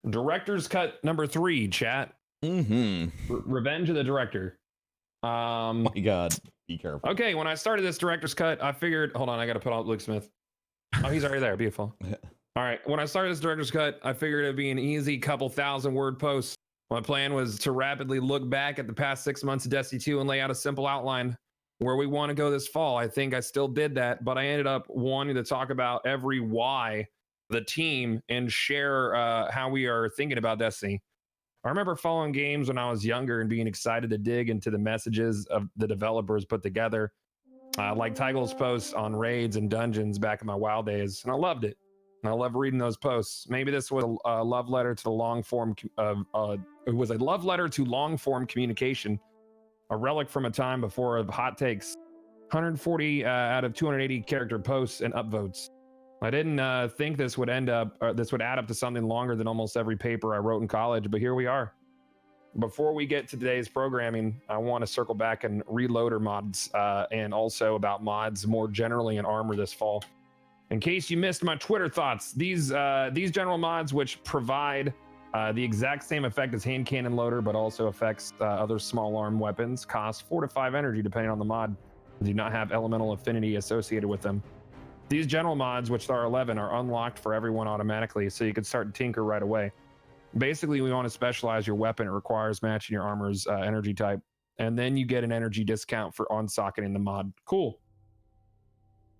Director's cut number 3, chat. Revenge of the Director. My God, be careful. Okay, when I started this director's cut, I figured, hold on, I got to put on Luke Smith. Oh, he's already there. Beautiful. All right, when I started this director's cut, I figured it'd be an easy couple thousand-word post. My plan was to rapidly look back at the past 6 months of Destiny 2 and lay out a simple outline where we want to go this fall. I think I still did that, but I ended up wanting to talk about every why, the team, and share how we are thinking about Destiny. I remember following games when I was younger and being excited to dig into the messages of the developers put together, like Tygal's posts on raids and dungeons back in my WoW days, and I loved it. And I love reading those posts. Maybe this was a love letter to the long form. It was a love letter to long form communication, a relic from a time before of hot takes, 140 out of 280 character posts and upvotes. I didn't think this would add up to something longer than almost every paper I wrote in college, but here we are. Before we get to today's programming, I want to circle back and reloader mods and also about mods more generally in Armor this fall. In case you missed my Twitter thoughts, these general mods, which provide the exact same effect as hand cannon loader, but also affects other small arm weapons, cost 4 to 5 energy depending on the mod, do not have elemental affinity associated with them. These general mods, which are 11, are unlocked for everyone automatically, so you can start to tinker right away. Basically, we want to specialize your weapon. It requires matching your armor's energy type, and then you get an energy discount for on-socketing the mod. Cool.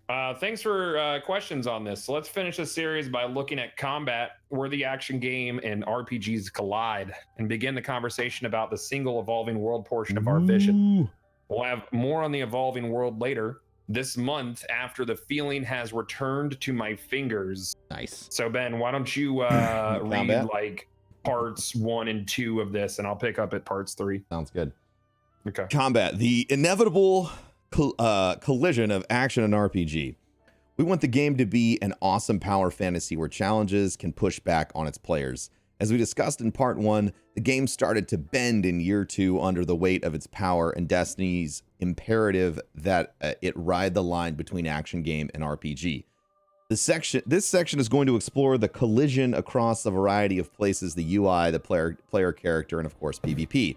Thanks for questions on this. So let's finish this series by looking at combat, where the action game and RPGs collide, and begin the conversation about the single evolving world portion of our vision. We'll have more on the evolving world later this month after the feeling has returned to my fingers. Nice. So Ben, why don't you read like parts 1 and 2 of this, and I'll pick up at parts 3. Sounds good. Okay. Combat, the inevitable collision of action and RPG. We want the game to be an awesome power fantasy where challenges can push back on its players. As we discussed in part 1, the game started to bend in year 2 under the weight of its power and Destiny's imperative that it ride the line between action game and RPG. This section is going to explore the collision across a variety of places, the UI, the player character, and of course PvP.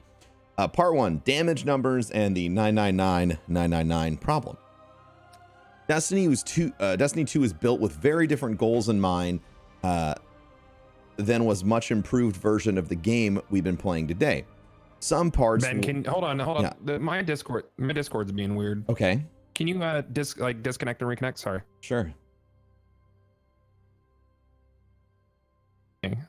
Part 1, damage numbers and the 999 problem. Destiny 2 is built with very different goals in mind than was much improved version of the game we've been playing today. Some parts. Ben, hold on. Yeah. My Discord's being weird. Okay. Can you disconnect and reconnect? Sorry. Sure.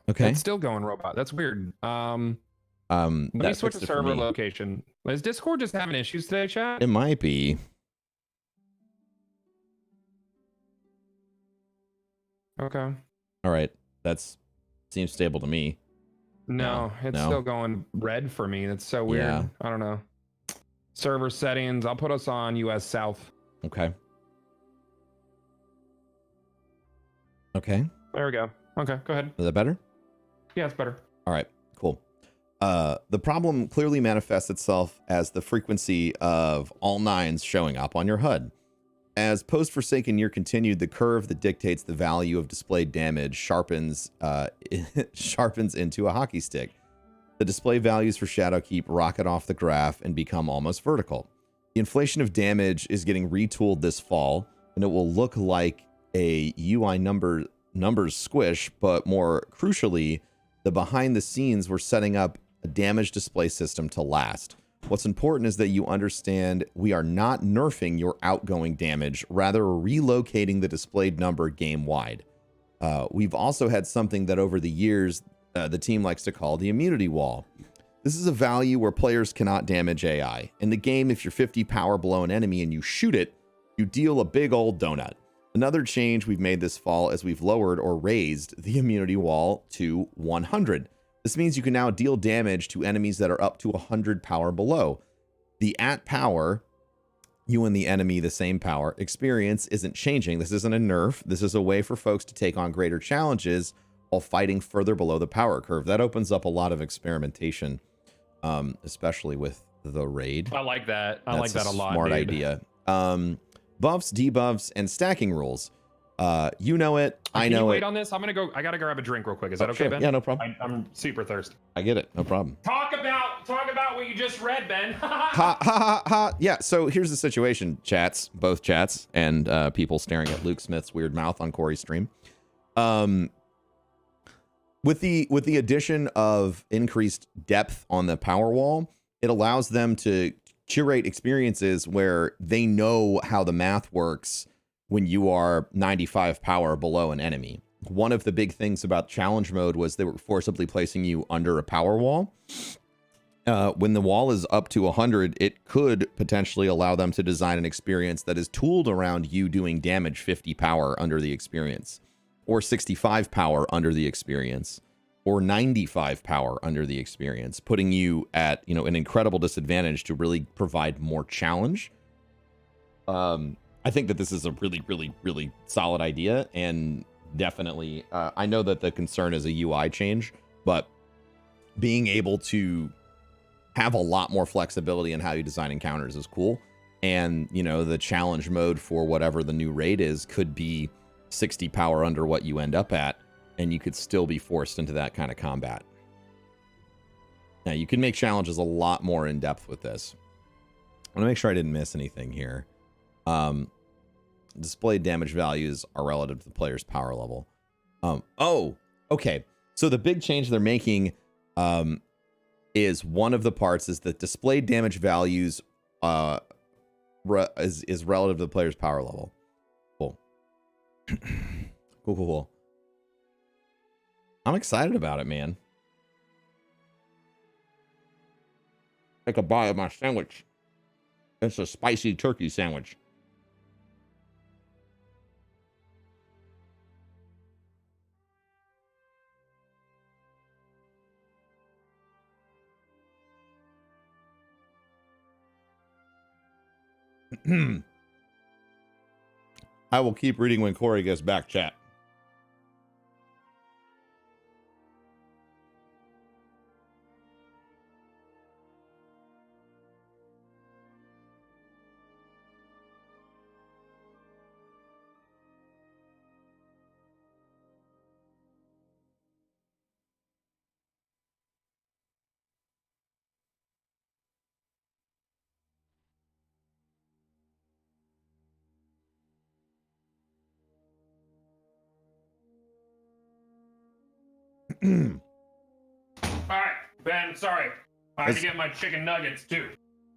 Okay. It's still going robot. That's weird. Let me switch the server location. Is Discord just having issues today, chat? It might be. Okay. All right. Seems stable to me. No, it's still going red for me. That's so weird. Yeah. I don't know. Server settings. I'll put us on US South. Okay. Okay. There we go. Okay, go ahead. Is that better? Yeah, it's better. All right, cool. The problem clearly manifests itself as the frequency of all 9s showing up on your HUD. As post-Forsaken year continued, the curve that dictates the value of displayed damage sharpens into a hockey stick. The display values for Shadowkeep rocket off the graph and become almost vertical. The inflation of damage is getting retooled this fall, and it will look like a UI numbers squish, but more crucially, the behind the scenes we're setting up a damage display system to last. What's important is that you understand we are not nerfing your outgoing damage, rather relocating the displayed number game-wide. We've also had something that over the years the team likes to call the immunity wall. This is a value where players cannot damage AI. In the game, if you're 50 power below an enemy and you shoot it, you deal a big old donut. Another change we've made this fall is we've lowered or raised the immunity wall to 100. This means you can now deal damage to enemies that are up to 100 power below. The at power, you and the enemy the same power, experience isn't changing. This isn't a nerf. This is a way for folks to take on greater challenges while fighting further below the power curve. That opens up a lot of experimentation, especially with the raid. I like that. I like that a lot. Smart idea. Buffs, debuffs, and stacking rules. You know it. I Can you know wait it. on this? I gotta grab a drink real quick. Is that okay, Sure. Ben? Yeah, no problem. I'm super thirsty. I get it. No problem. Talk about what you just read, Ben. Ha ha ha ha. Yeah. So here's the situation, both chats, and people staring at Luke Smith's weird mouth on Corey's stream. With the addition of increased depth on the power wall, it allows them to curate experiences where they know how the math works when you are 95 power below an enemy. One of the big things about challenge mode was they were forcibly placing you under a power wall. When the wall is up to 100, it could potentially allow them to design an experience that is tooled around you doing damage 50 power under the experience, or 65 power under the experience, or 95 power under the experience, putting you at, you know, an incredible disadvantage to really provide more challenge. I think that this is a really, really, really solid idea, and definitely, I know that the concern is a UI change, but being able to have a lot more flexibility in how you design encounters is cool. And, you know, the challenge mode for whatever the new raid is could be 60 power under what you end up at, and you could still be forced into that kind of combat. Now, you can make challenges a lot more in depth with this. I want to make sure I didn't miss anything here. Displayed damage values are relative to the player's power level. Oh, okay. So the big change they're making is one of the parts is that displayed damage values is relative to the player's power level. Cool. Cool. I'm excited about it, man. Take a bite of my sandwich. It's a spicy turkey sandwich. I will keep reading when Corey gets back, chat. All right, Ben, sorry. I had to get my chicken nuggets too.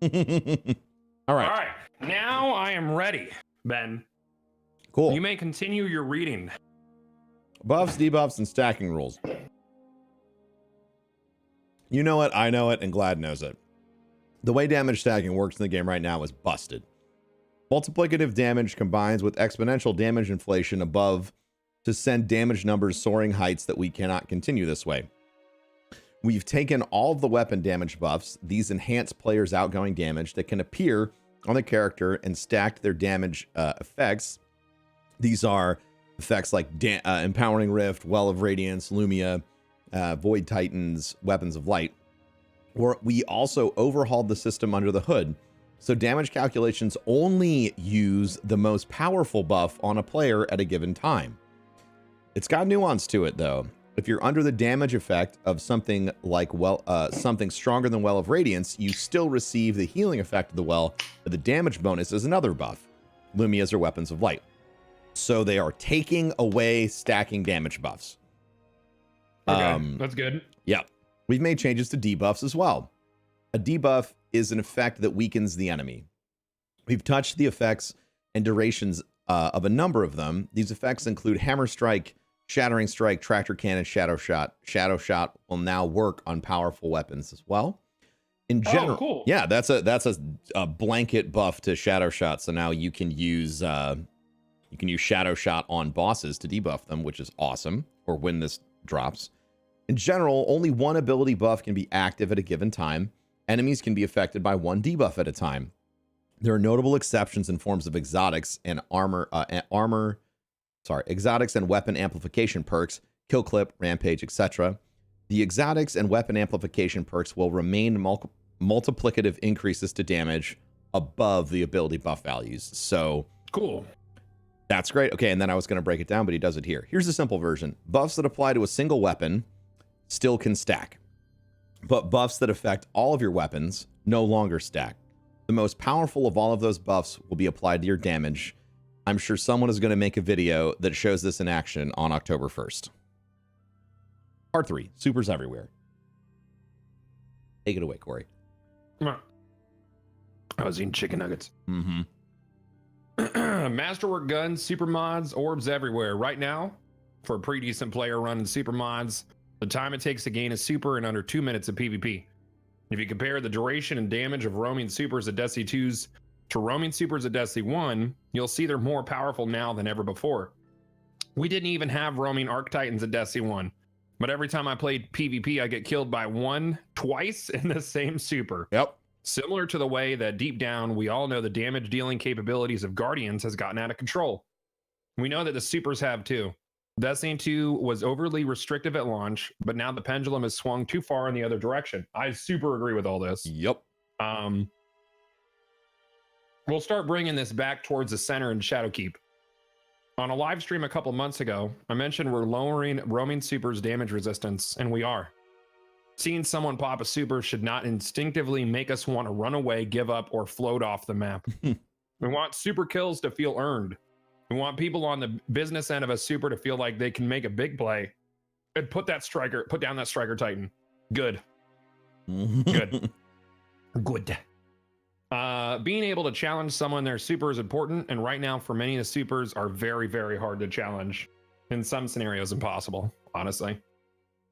All right. All right, now I am ready, Ben. Cool. You may continue your reading. Buffs, debuffs, and stacking rules. You know it, I know it, and Glad knows it. The way damage stacking works in the game right now is busted. Multiplicative damage combines with exponential damage inflation above to send damage numbers soaring heights that we cannot continue this way. We've taken all of the weapon damage buffs, these enhance players' outgoing damage that can appear on the character, and stacked their damage effects. These are effects like Empowering Rift, Well of Radiance, Lumia, Void Titans, Weapons of Light. We also overhauled the system under the hood, so damage calculations only use the most powerful buff on a player at a given time. It's got nuance to it, though. If you're under the damage effect of something like something stronger than Well of Radiance, you still receive the healing effect of the well, but the damage bonus is another buff. Lumias are Weapons of Light. So they are taking away stacking damage buffs. Okay, that's good. Yeah. We've made changes to debuffs as well. A debuff is an effect that weakens the enemy. We've touched the effects and durations of a number of them. These effects include Hammer Strike, Shattering Strike, Tractor Cannon, Shadow Shot. Shadow Shot will now work on powerful weapons as well. In general, cool. Yeah, that's a blanket buff to Shadow Shot. So now you can use Shadow Shot on bosses to debuff them, which is awesome. Or when this drops. In general, only one ability buff can be active at a given time. Enemies can be affected by one debuff at a time. There are notable exceptions in forms of exotics and exotics and weapon amplification perks, Kill Clip, Rampage, etc. The exotics and weapon amplification perks will remain multiplicative increases to damage above the ability buff values. So cool. That's great. Okay, and then I was going to break it down, but he does it here. Here's the simple version. Buffs that apply to a single weapon still can stack, but buffs that affect all of your weapons no longer stack. The most powerful of all of those buffs will be applied to your damage. I'm sure someone is going to make a video that shows this in action on October 1st. Part 3, supers everywhere. Take it away, Corey. I was eating chicken nuggets. Mm-hmm. Masterwork guns, super mods, orbs everywhere. Right now, for a pretty decent player running super mods, the time it takes to gain a super in under 2 minutes of PvP. If you compare the duration and damage of roaming supers at Destiny 2's to roaming supers at Destiny 1, you'll see they're more powerful now than ever before. We didn't even have roaming Arc Titans at Destiny 1, but every time I played PvP, I get killed by one twice in the same super. Yep. Similar to the way that deep down, we all know the damage dealing capabilities of Guardians has gotten out of control. We know that the supers have too. Destiny 2 was overly restrictive at launch, but now the pendulum has swung too far in the other direction. I super agree with all this. Yep. We'll start bringing this back towards the center in Shadowkeep. On a live stream a couple months ago, I mentioned we're lowering roaming supers damage resistance, and we are. Seeing someone pop a super should not instinctively make us want to run away, give up, or float off the map. We want super kills to feel earned. We want people on the business end of a super to feel like they can make a big play and put down that striker titan. Good. Good. Good. Being able to challenge someone in their super is important, and right now for many, the supers are very, very hard to challenge. In some scenarios, impossible, honestly.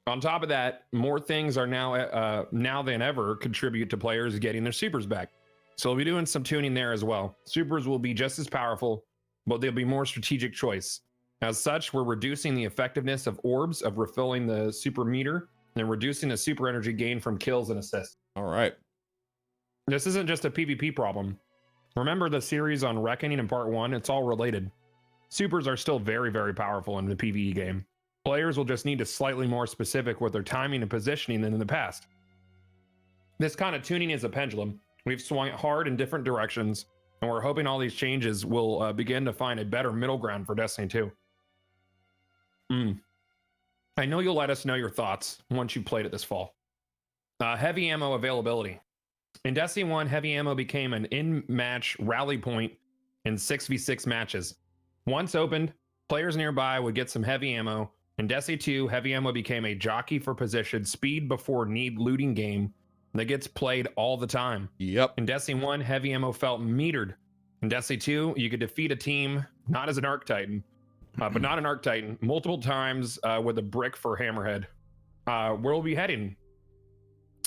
On top of that, more things are now than ever contribute to players getting their supers back. So we'll be doing some tuning there as well. Supers will be just as powerful, but they'll be more strategic choice. As such, we're reducing the effectiveness of orbs of refilling the super meter and reducing the super energy gain from kills and assists. All right. This isn't just a PvP problem. Remember the series on Reckoning in part 1? It's all related. Supers are still very, very powerful in the PvE game. Players will just need to slightly more specific with their timing and positioning than in the past. This kind of tuning is a pendulum. We've swung it hard in different directions, and we're hoping all these changes will begin to find a better middle ground for Destiny 2. I know you'll let us know your thoughts once you've played it this fall. Heavy ammo availability. In Destiny 1, heavy ammo became an in-match rally point in 6v6 matches. Once opened, players nearby would get some heavy ammo. In Destiny 2, heavy ammo became a jockey for position, speed before need looting game that gets played all the time. Yep. In Destiny 1, heavy ammo felt metered. In Destiny 2, you could defeat a team, not as an Arc Titan, but not an Arc Titan, multiple times with a brick for Hammerhead. Where we'll be heading.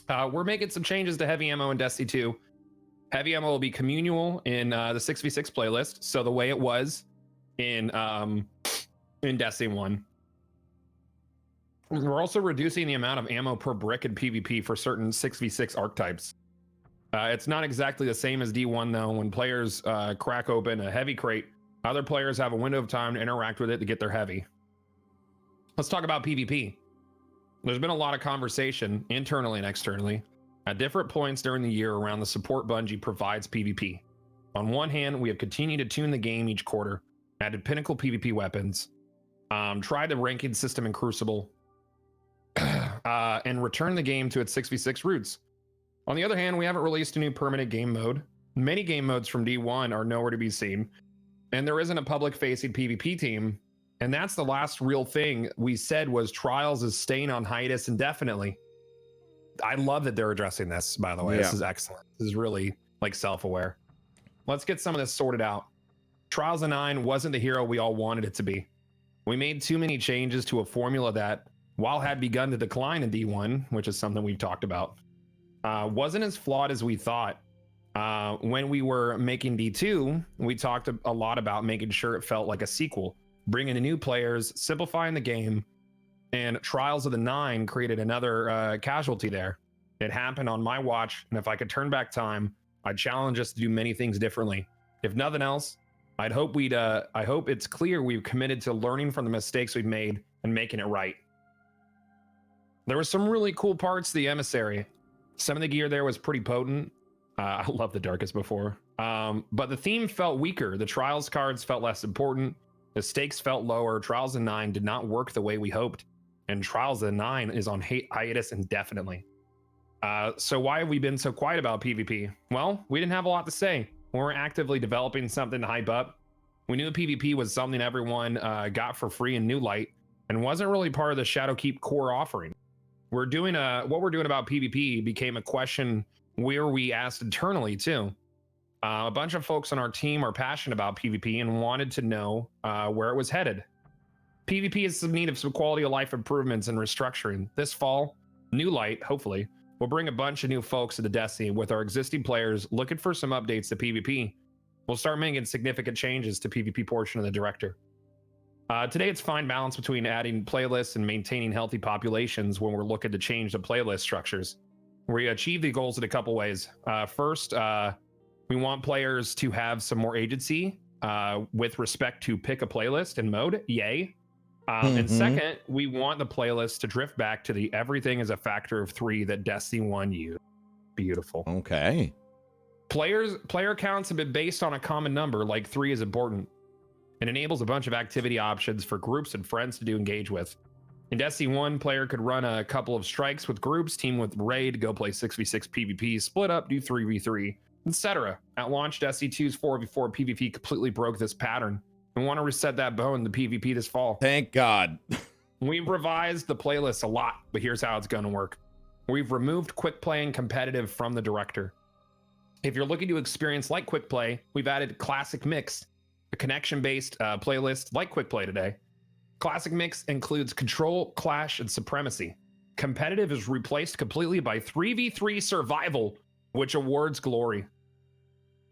We're making some changes to heavy ammo in Destiny 2. Heavy ammo will be communal in the 6v6 playlist, so the way it was in Destiny 1. We're also reducing the amount of ammo per brick in PvP for certain 6v6 archetypes. It's not exactly the same as D1 though. When players crack open a heavy crate, other players have a window of time to interact with it to get their heavy. Let's talk about PvP. There's been a lot of conversation internally and externally at different points during the year around the support Bungie provides PvP. On one hand, we have continued to tune the game each quarter, added pinnacle PvP weapons, tried the ranking system in Crucible, and returned the game to its 6v6 roots. On the other hand, we haven't released a new permanent game mode. Many game modes from D1 are nowhere to be seen, and there isn't a public-facing PvP team. And that's the last real thing we said was Trials is staying on hiatus indefinitely. I love that they're addressing this, by the way. Yeah. This is excellent. This is really like self-aware. Let's get some of this sorted out. Trials of 9 wasn't the hero we all wanted it to be. We made too many changes to a formula that, while had begun to decline in D1, which is something we've talked about, wasn't as flawed as we thought. When we were making D2, we talked a lot about making sure it felt like a sequel, bringing in new players, simplifying the game, and Trials of the 9 created another casualty there. It happened on my watch, and if I could turn back time, I'd challenge us to do many things differently. If nothing else, I hope it's clear we've committed to learning from the mistakes we've made and making it right. There were some really cool parts to the Emissary. Some of the gear there was pretty potent. I love the Darkest Before. But the theme felt weaker. The Trials cards felt less important. The stakes felt lower. Trials of 9 did not work the way we hoped. And Trials of 9 is on hiatus indefinitely. So why have we been so quiet about PvP? Well, we didn't have a lot to say. We weren't actively developing something to hype up. We knew PvP was something everyone got for free in New Light and wasn't really part of the Shadowkeep core offering. What we're doing about PvP became a question where we asked internally too. A bunch of folks on our team are passionate about PvP and wanted to know where it was headed. PvP is in need of some quality of life improvements and restructuring. This fall, New Light, hopefully, will bring a bunch of new folks into Destiny with our existing players looking for some updates to PvP. We'll start making significant changes to PvP portion of the director. Today, it's fine balance between adding playlists and maintaining healthy populations when we're looking to change the playlist structures. We achieve the goals in a couple ways. First, we want players to have some more agency with respect to pick a playlist and mode. Yay. And second, we want the playlist to drift back to the everything is a factor of 3 that Destiny 1 used. Beautiful. Okay. Player counts have been based on a common number, like 3 is important. It enables a bunch of activity options for groups and friends to engage with. In Destiny 1, player could run a couple of strikes with groups, team with raid, go play 6v6 PvP, split up, do 3v3, etc. At launch, Destiny 2's 4v4 PvP completely broke this pattern. We want to reset that bone to PvP this fall. Thank God. We've revised the playlist a lot, but here's how it's going to work. We've removed quick play and competitive from the director. If you're looking to experience like quick play, we've added Classic Mix, a connection-based playlist like quick play today. Classic Mix includes Control, Clash, and Supremacy. Competitive is replaced completely by 3v3 Survival, which awards glory.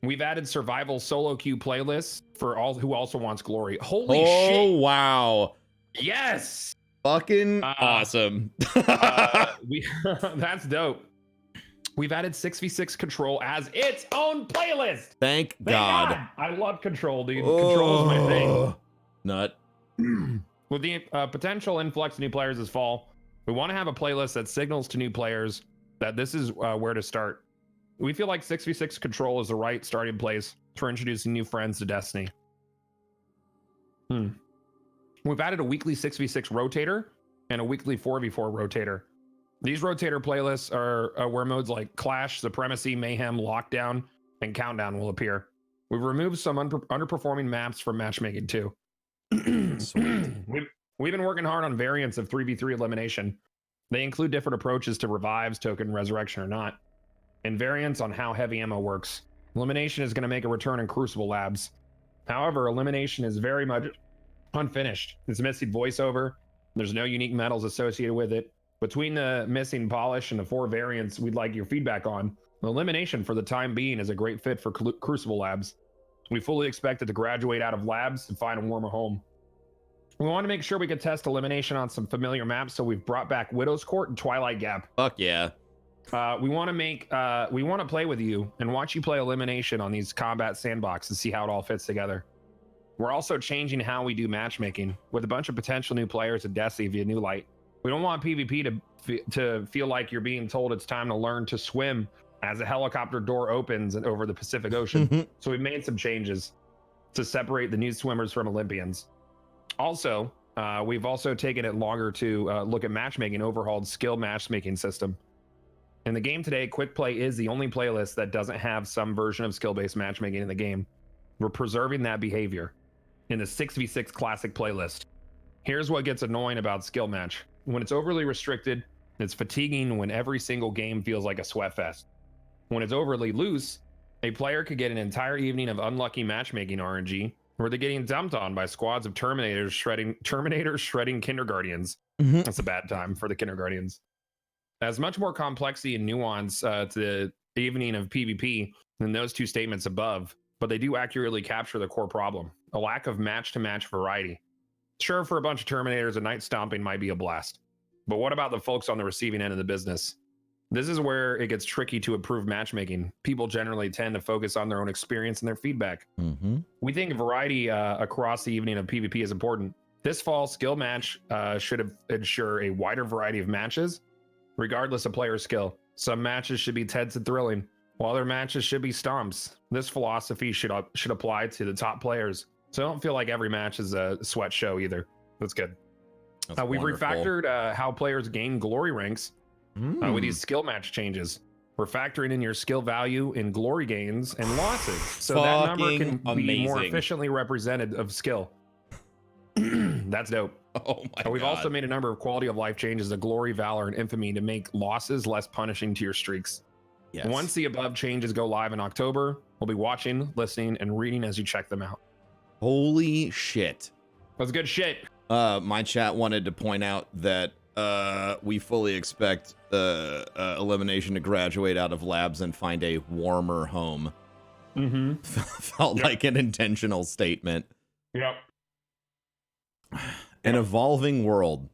We've added Survival solo queue playlists for all who also wants glory. Holy shit! Oh, wow. Yes! Fucking awesome. That's dope. We've added 6v6 Control as its own playlist. Thank God. I love Control, dude. Control is my thing. Nut. With the potential influx of new players this fall, we want to have a playlist that signals to new players that this is where to start. We feel like 6v6 Control is the right starting place for introducing new friends to Destiny. We've added a weekly 6v6 rotator and a weekly 4v4 rotator. These rotator playlists are where modes like Clash, Supremacy, Mayhem, Lockdown, and Countdown will appear. We've removed some underperforming maps from matchmaking too. We've been working hard on variants of 3v3 elimination. They include different approaches to revives, token, resurrection, or not, and variants on how heavy ammo works. Elimination is going to make a return in Crucible Labs. However, elimination is very much unfinished. It's missing voiceover. There's no unique medals associated with it. Between the missing polish and the 4 variants we'd like your feedback on, elimination for the time being is a great fit for Crucible Labs. We fully expect it to graduate out of labs and find a warmer home. We want to make sure we can test elimination on some familiar maps, so we've brought back Widow's Court and Twilight Gap. Fuck yeah. We want to play with you and watch you play elimination on these combat sandboxes and see how it all fits together. We're also changing how we do matchmaking with a bunch of potential new players in Destiny via New Light. We don't want PvP to feel like you're being told it's time to learn to swim as a helicopter door opens over the Pacific Ocean. So we've made some changes to separate the new swimmers from Olympians. Also, we've also taken it longer to look at matchmaking, overhauled skill matchmaking system. In the game today, Quick Play is the only playlist that doesn't have some version of skill-based matchmaking in the game. We're preserving that behavior in the 6v6 classic playlist. Here's what gets annoying about skill match. When it's overly restricted, it's fatiguing when every single game feels like a sweat fest. When it's overly loose, a player could get an entire evening of unlucky matchmaking RNG, where they're getting dumped on by squads of Terminators shredding Kinderguardians. That's a bad time for the Kinderguardians. There's much more complexity and nuance to the evening of PvP than those 2 statements above, but they do accurately capture the core problem, a lack of match-to-match variety. Sure, for a bunch of Terminators, a night stomping might be a blast. But what about the folks on the receiving end of the business? This is where it gets tricky to improve matchmaking. People generally tend to focus on their own experience and their feedback. We think variety across the evening of PvP is important. This fall, skill match should ensure a wider variety of matches, regardless of player skill. Some matches should be tense and thrilling, while their matches should be stomps. This philosophy should apply to the top players, so I don't feel like every match is a sweat show either. That's good. We've refactored how players gain glory ranks with these skill match changes. We're factoring in your skill value in glory gains and losses, so that number can be more efficiently represented of skill. That's dope. Oh my We've God. also made a number of quality of life changes to glory, valor, and infamy to make losses less punishing to your streaks. Yes. Once the above changes go live in October, we'll be watching, listening, and reading as you check them out. Holy shit. That's good shit. My chat wanted to point out that we fully expect Elimination to graduate out of labs and find a warmer home. Felt like an intentional statement. Yep. An evolving world.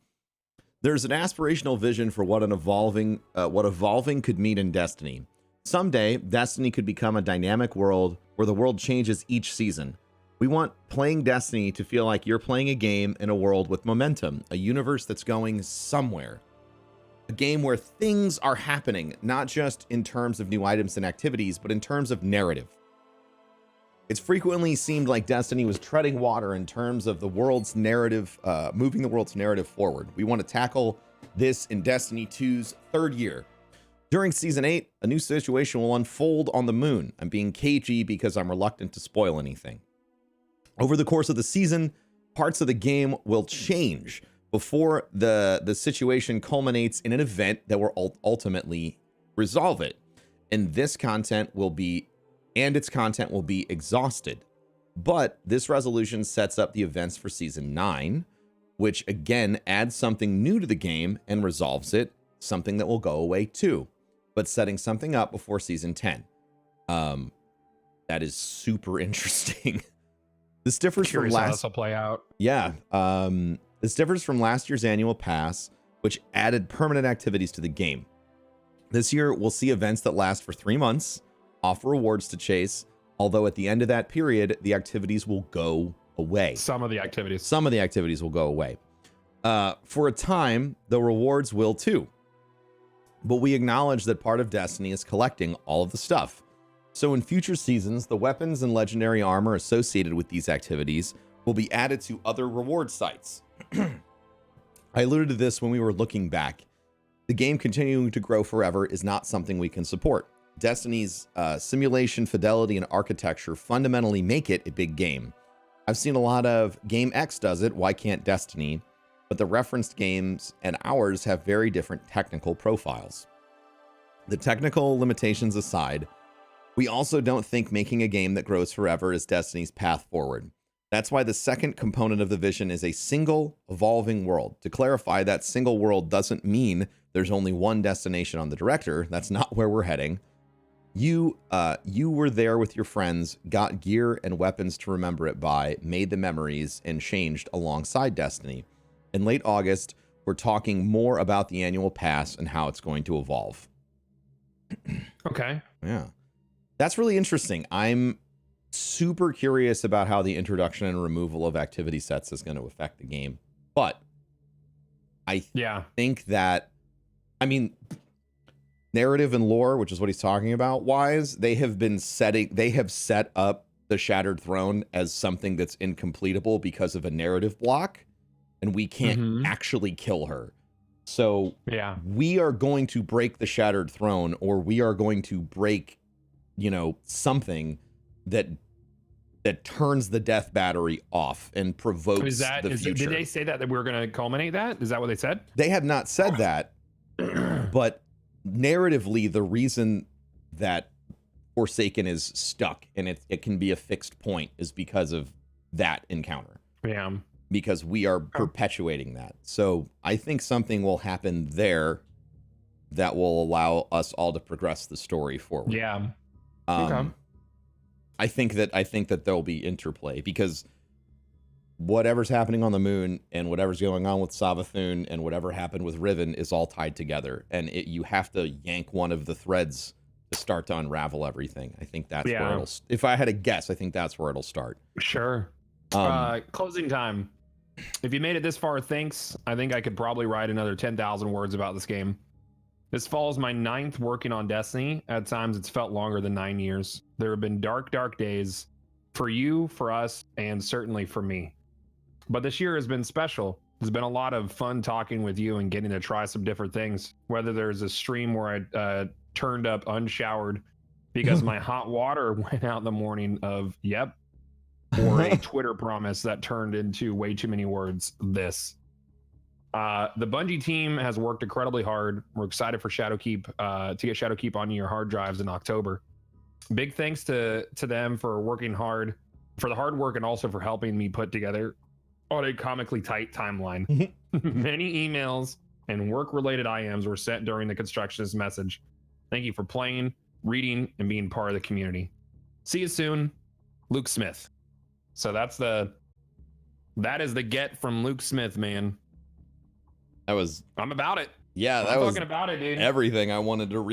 There's an aspirational vision for what evolving could mean in Destiny. Someday, Destiny could become a dynamic world where the world changes each season. We want playing Destiny to feel like you're playing a game in a world with momentum, a universe that's going somewhere. A game where things are happening, not just in terms of new items and activities, but in terms of narrative. It's frequently seemed like Destiny was treading water in terms of the world's narrative, moving the world's narrative forward. We want to tackle this in Destiny 2's third year. During Season 8, a new situation will unfold on the moon. I'm being cagey because I'm reluctant to spoil anything. Over the course of the season, parts of the game will change before the situation culminates in an event that will ultimately resolve it. And its content will be exhausted. But this resolution sets up the events for Season 9, which again adds something new to the game and resolves it, something that will go away too, but setting something up before Season 10. That is super interesting. This differs from last. This will play out. Yeah. This differs from last year's annual pass, which added permanent activities to the game. This year, we'll see events that last for 3 months, offer rewards to chase, although at the end of that period, the activities will go away. Some of the activities. Some of the activities will go away. For a time, the rewards will too. But we acknowledge that part of Destiny is collecting all of the stuff. So in future seasons, the weapons and legendary armor associated with these activities will be added to other reward sites. I alluded to this when we were looking back. The game continuing to grow forever is not something we can support. Destiny's simulation, fidelity, and architecture fundamentally make it a big game. I've seen a lot of Game X does it, why can't Destiny? But the referenced games and ours have very different technical profiles. The technical limitations aside, we also don't think making a game that grows forever is Destiny's path forward. That's why the second component of the vision is a single, evolving world. To clarify, that single world doesn't mean there's only one destination on the director. That's not where we're heading. You were there with your friends, got gear and weapons to remember it by, made the memories, and changed alongside Destiny. In late August, we're talking more about the annual pass and how it's going to evolve. Okay. Yeah. That's really interesting. I'm super curious about how the introduction and removal of activity sets is going to affect the game. But I think that, I mean, narrative and lore, which is what he's talking about, wise, they have set up the Shattered Throne as something that's incompletable because of a narrative block, and we can't actually kill her. So we are going to break the Shattered Throne, or we are going to break, something that turns the death battery off and provokes the future. Did they say that we were going to culminate that? Is that what they said? They have not said that, but narratively, the reason that Forsaken is stuck and it can be a fixed point is because of that encounter. Yeah. Because we are perpetuating that. So I think something will happen there that will allow us all to progress the story forward. Yeah. Okay. I think that there'll be interplay, because whatever's happening on the moon and whatever's going on with Savathun and whatever happened with Riven is all tied together, and you have to yank one of the threads to start to unravel everything. I think that's where it'll, if I had to guess, I think that's where it'll start. Sure. Closing time. If you made it this far, thanks. I think I could probably write another 10,000 words about this game. This fall is my 9th working on Destiny. At times, it's felt longer than 9 years. There have been dark, dark days for you, for us, and certainly for me. But this year has been special. There's been a lot of fun talking with you and getting to try some different things. Whether there's a stream where I turned up unshowered because my hot water went out in the morning of, yep, or a Twitter promise that turned into way too many words, this. The Bungie team has worked incredibly hard. We're excited for Shadowkeep, to get Shadowkeep on your hard drives in October. Big thanks to them for working hard, for the hard work, and also for helping me put together on a comically tight timeline. Many emails and work-related IMs were sent during the constructionist message. Thank you for playing, reading, and being part of the community. See you soon, Luke Smith. So that is the get from Luke Smith, man. That was, I'm about it. yeah, that I'm was fucking about it, dude. everything I wanted to read.